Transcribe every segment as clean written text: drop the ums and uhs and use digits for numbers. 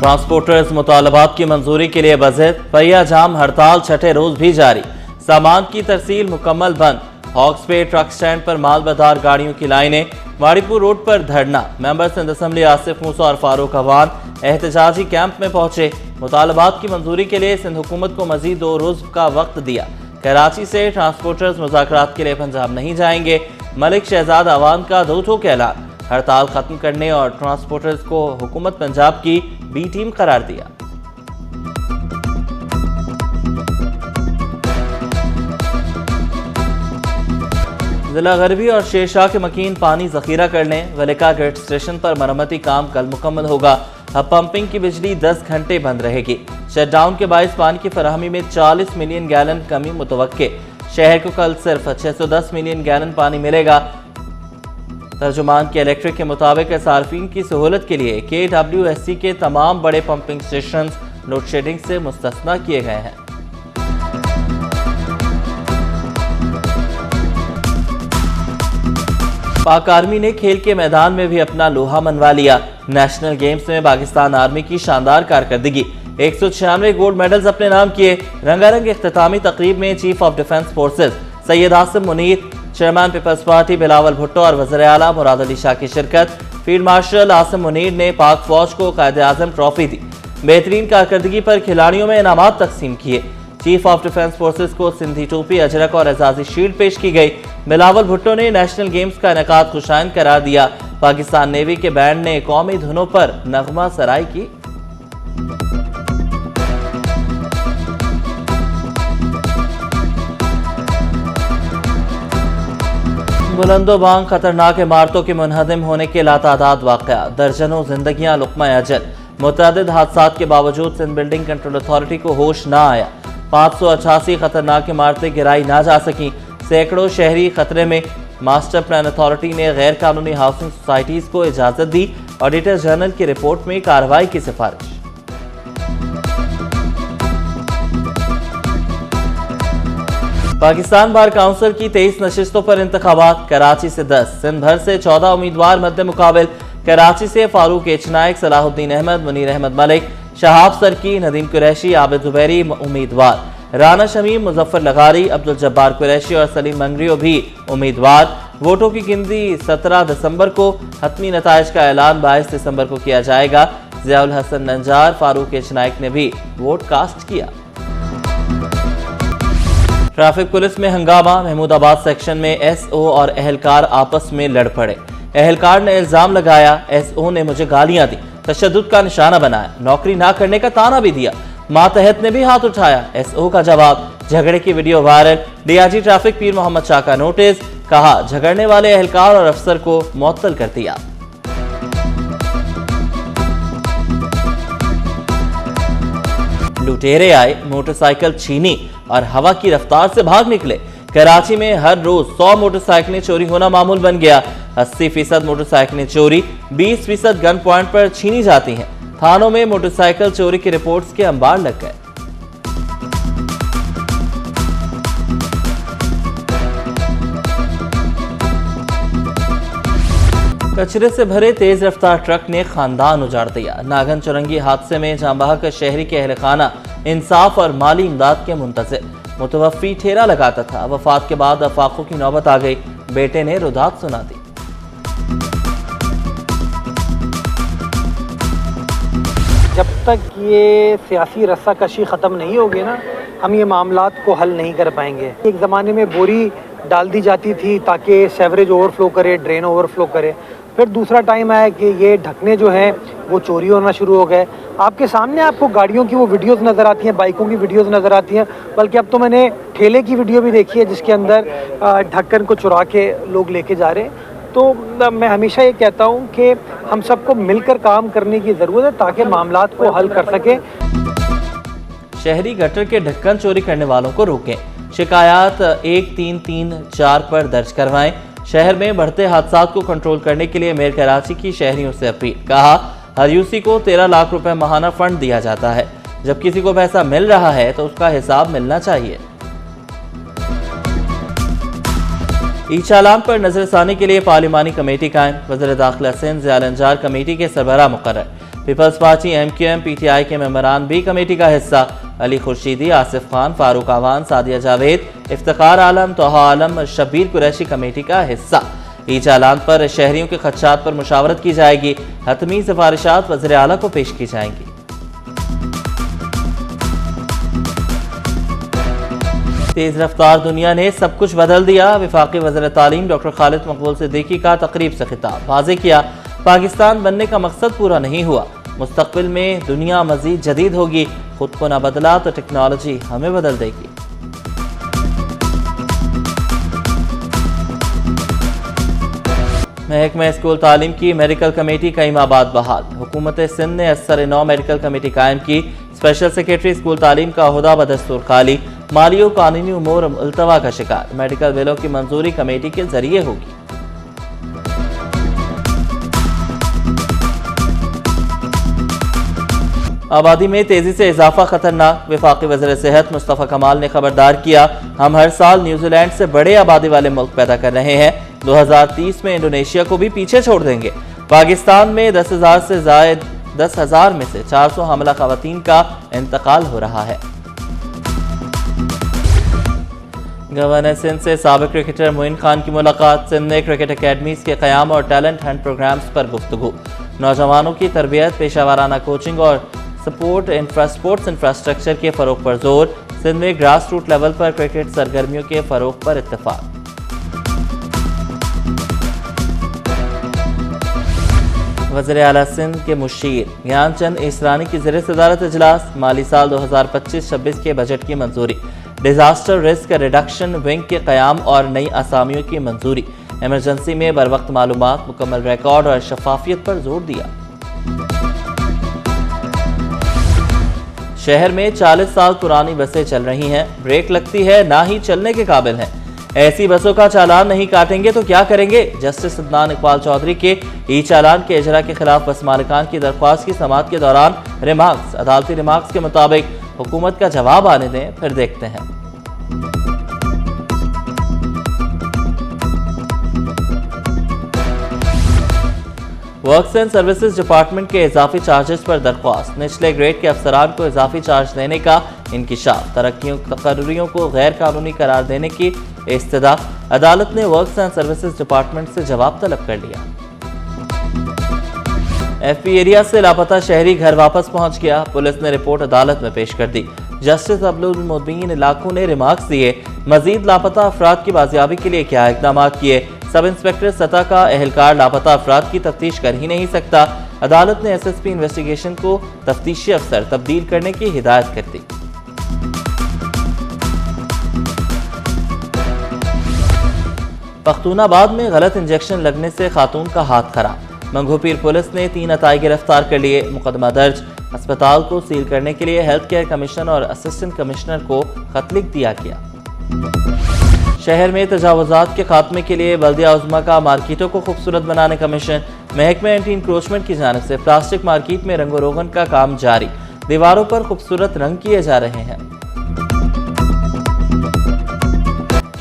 Transporters मुतालबात की मंजूरी के लिए बज़िद, पहिया जाम हड़ताल छठे रोज भी जारी। सामान की तरसील मुकम्मल बंद। हॉक्स पे ट्रक स्टैंड पर मालबदार गाड़ियों की लाइनें। वाड़ीपुर रोड पर धरना। मेंबर सिंध असम्बली आसिफ मूसा और फारूक अवान एहतजाजी कैंप में पहुंचे। मुतालबात की मंजूरी के लिए सिंध हुकूमत को मजीद 2 रोज का वक्त दिया। कराची से ट्रांसपोर्टर्स मुज़ाकरात के लिए पंजाब नहीं जाएंगे। मलिक शहजाद अवान का 2 ठोक ऐलान। हड़ताल खत्म करने और ट्रांसपोर्टर्स को हुकूमत पंजाब की बी टीम करार दिया। जिला गरबी और शेरशाह के मकीन पानी जखीरा करने। वलिका गेट स्टेशन पर मरम्मती काम कल मुकम्मल होगा। अब पंपिंग की बिजली 10 घंटे बंद रहेगी। शटडाउन के बायस पानी की फराहमी में 40 मिलियन गैलन कमी मुतवक्के। शहर को कल सिर्फ 610 मिलियन गैलन पानी मिलेगा। तर्जुमान के इलेक्ट्रिक के मुताबिक सार्फिन की सहूलत के लिए KWSC के तमाम बड़े पंपिंग स्टेशन लोड शेडिंग से मुस्तस्ना किए गए हैं। पाक आर्मी ने खेल के मैदान में भी अपना लोहा मनवा लिया। नेशनल गेम्स में पाकिस्तान आर्मी की शानदार कारकर्दगी। 196 गोल्ड मेडल्स अपने नाम किए। रंगारंग इख्तितामी तकरीब में chief of defence forces Syed Asim Munir, chairman People's Party Bilawal Bhutto और वज़ीर आला मुराद अली शाह की शिरकत। फील्ड मार्शल आसिम मुनीर ने पाक फौज को कायदे आज़म ट्रॉफी दी। बेहतरीन कारकर्दगी पर खिलाड़ियों में इनामात तकसीम किए। चीफ ऑफ डिफेंस फोर्सेज को सिंधी टोपी, अजरक और एजाजी शील्ड पेश की गई। बिलावल भुट्टो ने नेशनल गेम्स का इनेकाद खुशाइन करार दिया। पाकिस्तान नेवी के बैंड ने कौमी धुनों पर नगमा सराई की। बुलंदोबांग खतरनाक इमारतों के मुनहदम होने के लातादाद वाक़या। दर्जनों जिंदगियां लुक़मा अजल। मुतअद्दिद हादसात के बावजूद सिंध बिल्डिंग कंट्रोल अथॉरिटी को होश ना आया। 588 खतरनाक इमारतें गिराई ना जा सकी। सैकड़ों शहरी खतरे में। मास्टर प्लान अथॉरिटी ने गैर कानूनी हाउसिंग सोसाइटीज को इजाजत दी। ऑडिटर जनरल की रिपोर्ट में कार्रवाई की सिफारिश। पाकिस्तान बार काउंसिल की 23 नशिस्तों पर इंतखाबात। कराची से 10, सिंध भर से 14 उम्मीदवार मद्दे मुकाबिल। कराची से फारूक एच नायक, सलाहुद्दीन अहमद, मुनीर अहमद मलिक, शहाब सरकी, नदीम कुरैशी, आबिद जुबैरी उम्मीदवार। राना शमीम, मुजफ्फर लगारी, अब्दुल जब्बार कुरैशी और सलीम मंगरियो भी उम्मीदवार। वोटों की गिनती 17 दिसंबर को। हतमी नताइज का ऐलान 22 दिसंबर को किया जाएगा। ज़ियाउल हसन नंजार, फारूक एच नायक ने भी वोट कास्ट किया। ट्रैफिक पुलिस में हंगामा। महमूदाबाद सेक्शन में SO और एहलकार आपस में लड़ पड़े। एहलकार ने इल्जाम लगाया SO ने मुझे गालियां दी, तशद्दुद का निशाना बनाया, नौकरी ना करने का ताना भी दिया। मातहत ने भी हाथ उठाया। SO का जवाब। झगड़े की वीडियो वायरल। DIG ट्रैफिक पीर मोहम्मद शाह का नोटिस। कहा झगड़ने वाले एहलकार और अफसर को मुअत्तल कर दिया। लुटेरे आए, मोटरसाइकिल छीनी और हवा की रफ्तार से भाग निकले। कराची में हर रोज 100 मोटरसाइकिलें चोरी होना मामूल बन गया। 80% मोटरसाइकिलें चोरी, 20% गन पॉइंट पर छीनी जाती हैं। थानों में मोटरसाइकिल चोरी की रिपोर्ट्स के अंबार लग गए। कचरे से भरे तेज रफ्तार ट्रक ने खानदान उजाड़ दिया। नागन चुरंगी हादसे में जांबाहक शहरी के अहलखाना इंसाफ और माली इमदाद के मुंतज़िर। मुतवफ़ी ठेरा लगाता था। वफात के बाद अफाकों की नौबत आ गई। बेटे ने रुदात सुना दी। जब तक ये सियासी रस्साकशी ख़त्म नहीं होगी ना, हम ये मामलात को हल नहीं कर पाएंगे। एक ज़माने में बोरी डाल दी जाती थी ताकि सेवरेज ओवरफ्लो करे, ड्रेन ओवरफ्लो करे। फिर दूसरा टाइम आया कि ये ढकने जो हैं वो चोरी होना शुरू हो गए। आपके सामने आपको गाड़ियों की वो वीडियोस नज़र आती हैं, बाइकों की वीडियोस नज़र आती हैं। बल्कि अब तो मैंने ठेले की वीडियो भी देखी है जिसके अंदर ढक्कन को चुरा के लोग लेके जा रहे हैं। तो मैं हमेशा ये कहता हूँ कि हम सबको मिलकर काम करने की ज़रूरत है ताकि मामलात को हल कर सकें। शहरी गटर के ढक्कन चोरी करने वालों को रोकें। शिकायत 1334 पर दर्ज करवाएं। शहर में बढ़ते हादसात को कंट्रोल करने के लिए मेयर कराची की शहरियों से अपील। कहा हर यूसी को 13 लाख रुपए माहाना फंड दिया जाता है। जब किसी को पैसा मिल रहा है तो उसका हिसाब मिलना चाहिए। ई चालान पर नजरसानी के लिए पार्लिमानी कमेटी कायम। वज़ीर दाखिला सिंध ज़ियाउल अंजार कमेटी के सरबराह मुकर्रर। पीपल्स पार्टी, MQM, PTI के मेंबरान भी कमेटी का हिस्सा। अली खुर्शीदी, आसिफ खान, फारूक आवान, सादिया जावेद, इफ्तिखार आलम, तोहा आलम, शब्बीर कुरैशी कमेटी का हिस्सा। ई चालान पर शहरियों के खदशात पर मुशावरत की जाएगी। हतमी सिफारिशात वज़ीर आला को पेश की जाएंगी। तेज रफ्तार दुनिया ने सब कुछ बदल दिया। वफाकी वज़ीर तालीम डॉक्टर खालिद मकबूल सिद्दीकी का तकरीब से खिताब। वाज़ेह किया, पाकिस्तान बनने का मकसद पूरा नहीं हुआ। मुस्तक़बिल में दुनिया मज़ीद जदीद होगी। खुद को ना बदला तो टेक्नोलॉजी हमें बदल देगी। महकमा स्कूल तालीम की मेडिकल कमेटी कईमाबाद बहाल। हुकूमत सिंध ने असर 9 मेडिकल कमेटी कायम की। स्पेशल सेक्रेटरी स्कूल तालीम का ओहदा बदस्तूर खाली। माली और कानूनी उमूर अल्तवा का शिकार। मेडिकल बिलों की मंजूरी कमेटी के जरिए होगी। आबादी में तेजी से इजाफा खतरनाक। वफाकी वज़ीर सेहत मुस्तफ़ा कमाल ने खबरदार किया, हम हर साल न्यूजीलैंड से बड़े आबादी वाले मुल्क पैदा कर रहे हैं। 2030 में इंडोनेशिया को भी पीछे छोड़ देंगे। पाकिस्तान में 10,000 से जायद 10,000 में से 400 हमला खवातीन का इंतकाल हो रहा है। गवर्नर सिंध से साबिक क्रिकेटर मोइन खान की मुलाकात। सिंध में क्रिकेट अकेडमीज के क़याम और टैलेंट हंट प्रोग्राम्स पर गुफ्तगू। नौजवानों की तरबियत, पेशावराना कोचिंग और स्पोर्ट्स इंफ्रास्ट्रक्चर के फ़रोग पर जोर। सिंध में ग्रास रूट लेवल पर क्रिकेट सरगर्मियों के फ़रोग पर इत्तेफाक। वज़ीर आला सिंध के मुशीर ज्ञानचंद ईसरानी की ज़ेर सदारत इजलास। माली साल 2025-26 के बजट की मंजूरी। डिजास्टर रिस्क रिडक्शन विंग के क़याम और नई असामियों की मंजूरी। इमरजेंसी में बरवक्त मालूमात, मुकम्मल रिकॉर्ड और शफाफियत पर जोर दिया। शहर में 40 साल पुरानी बसें चल रही हैं, ब्रेक लगती है ना ही चलने के काबिल हैं। ऐसी बसों का चालान नहीं काटेंगे तो क्या करेंगे? जस्टिस अदनान इकबाल चौधरी के ई चालान के इजरा के खिलाफ बस मालिकान की दरख्वास्त की समाअत के दौरान रिमार्क्स। अदालती रिमार्क्स के मुताबिक हुकूमत का जवाब आने दें, फिर देखते हैं। वर्क्स एंड सर्विसेज डिपार्टमेंट के इजाफी चार्जेस पर दरख्वास्त। निचले ग्रेड के अफसरान को इजाफी चार्ज देने का इंकिशाफ। तकर्रियों को गैर कानूनी करार देने की इस्तदा। अदालत ने वर्क्स एंड सर्विसेज डिपार्टमेंट से जवाब तलब कर लिया। FP एरिया से लापता शहरी घर वापस पहुंच गया। पुलिस ने रिपोर्ट अदालत में पेश कर दी। जस्टिस अब्दुल मुबीन इलाकों ने रिमार्क्स दिए। मजीद लापता अफराद की बाजियाबी के लिए क्या इकदाम किए? सब इंस्पेक्टर सतह का एहलकार लापता अफराद की तफ्तीश कर ही नहीं सकता। अदालत ने SSP इन्वेस्टिगेशन को तफ्तीशी अफसर तब्दील करने की हिदायत कर दी। पख्तूनाबाद में गलत इंजेक्शन लगने से खातून का हाथ खराब। मंगोपीर पुलिस ने 3 अताई गिरफ्तार कर लिए। मुकदमा दर्ज। अस्पताल को सील करने के लिए हेल्थ केयर कमीशन और असिस्टेंट कमिश्नर को खत लिख दिया गया। शहर में तजावुजात के खात्मे के लिए बल्दिया उज़्मा का मार्केटों को खूबसूरत बनाने का मिशन। महकमा एंटी इंक्रोचमेंट की जानिब से प्लास्टिक मार्केट में रंगो रोगन का काम जारी। दीवारों पर खूबसूरत रंग किए जा रहे हैं।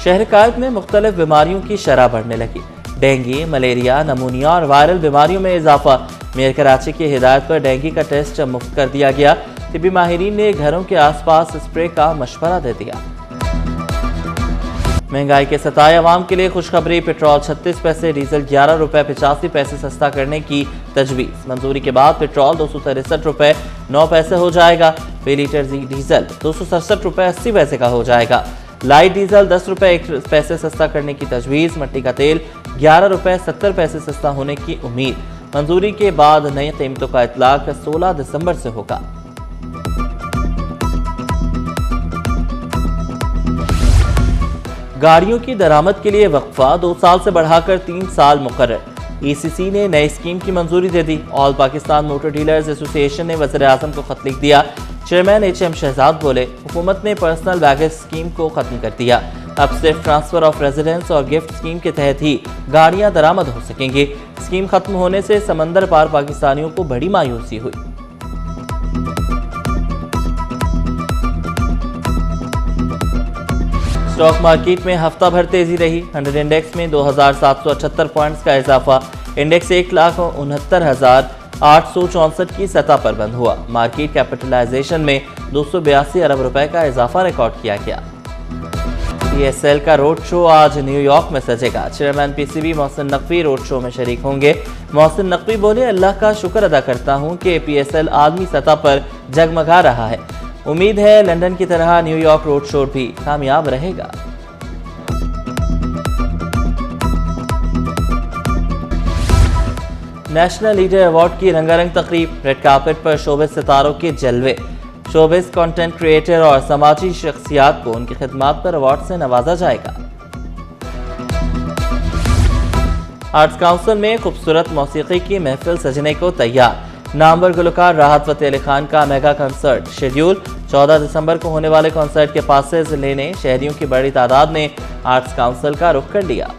शहर कायद में मुख्तलिफ बीमारियों की शरह बढ़ने लगी। डेंगू, मलेरिया, नमूनिया और वायरल बीमारियों में इजाफा। मेयर कराची की हिदायत पर डेंगू का टेस्ट मुफ्त कर दिया गया। तिब्बी माहिरीन ने घरों के आसपास स्प्रे का मशवरा दे दिया। महंगाई के सताए अवाम के लिए खुशखबरी। पेट्रोल 36 पैसे, डीजल 11 रुपए 85 पैसे सस्ता करने की तजवीज़। मंजूरी के बाद पेट्रोल 263 रुपए 9 पैसे हो जाएगा। फी लीटर डीजल 267 रुपए 80 पैसे का हो जाएगा। लाइट डीजल 10 रुपए 1 पैसे सस्ता करने की तजवीज़। मट्टी का तेल 11 रुपए 70 पैसे सस्ता होने की उम्मीद। मंजूरी के बाद नई कीमतों का इतलाक 16 दिसंबर से होगा। गाड़ियों की दरामद के लिए वक्फा 2 साल से बढ़ाकर 3 साल मुकर्रर। ECC ने नई स्कीम की मंजूरी दे दी। All Pakistan motor dealers association ने वज़ीर आज़म को खत लिख दिया। चेयरमैन HM शहजाद बोले, हुकूमत ने पर्सनल बैगेज स्कीम को खत्म कर दिया। अब सिर्फ ट्रांसफर ऑफ रेजिडेंस और गिफ्ट स्कीम के तहत ही गाड़ियां दरामद हो सकेंगी। स्कीम खत्म होने से समंदर पार पाकिस्तानियों को बड़ी मायूसी हुई। स्टॉक मार्केट में हफ्ता भर तेजी रही। 100 इंडेक्स में 2778 पॉइंट्स का इजाफा। इंडेक्स 1,69,000 864 की सतह पर बंद हुआ। मार्केट कैपिटलाइजेशन में 282 अरब रुपए का इजाफा रिकॉर्ड किया गया। पीएसएल का रोड शो आज न्यूयॉर्क में सजेगा। Chairman PCB Mohsin Naqvi road show में शरीक होंगे। मोहसिन नकवी बोले, अल्लाह का शुक्र अदा करता हूं कि पीएसएल आलमी सतह पर जगमगा रहा है। उम्मीद है लंदन की तरह न्यूयॉर्क रोड शो भी कामयाब रहेगा। नेशनल लीडर अवार्ड की रंगारंग तकरीब। रेड कार्पेट पर शोबिस सितारों के जलवे। शोबिस कंटेंट क्रिएटर और समाजी शख्सियात को उनकी खिदमात पर अवार्ड से नवाजा जाएगा। आर्ट्स काउंसिल में खूबसूरत मौसीकी की महफिल सजने को तैयार। नामवर गुलकार राहत फतेह अली खान का मेगा कंसर्ट शेड्यूल। 14 दिसंबर को होने वाले कॉन्सर्ट के पासेस लेने शहरियों की बड़ी तादाद ने आर्ट्स काउंसिल का रुख कर लिया।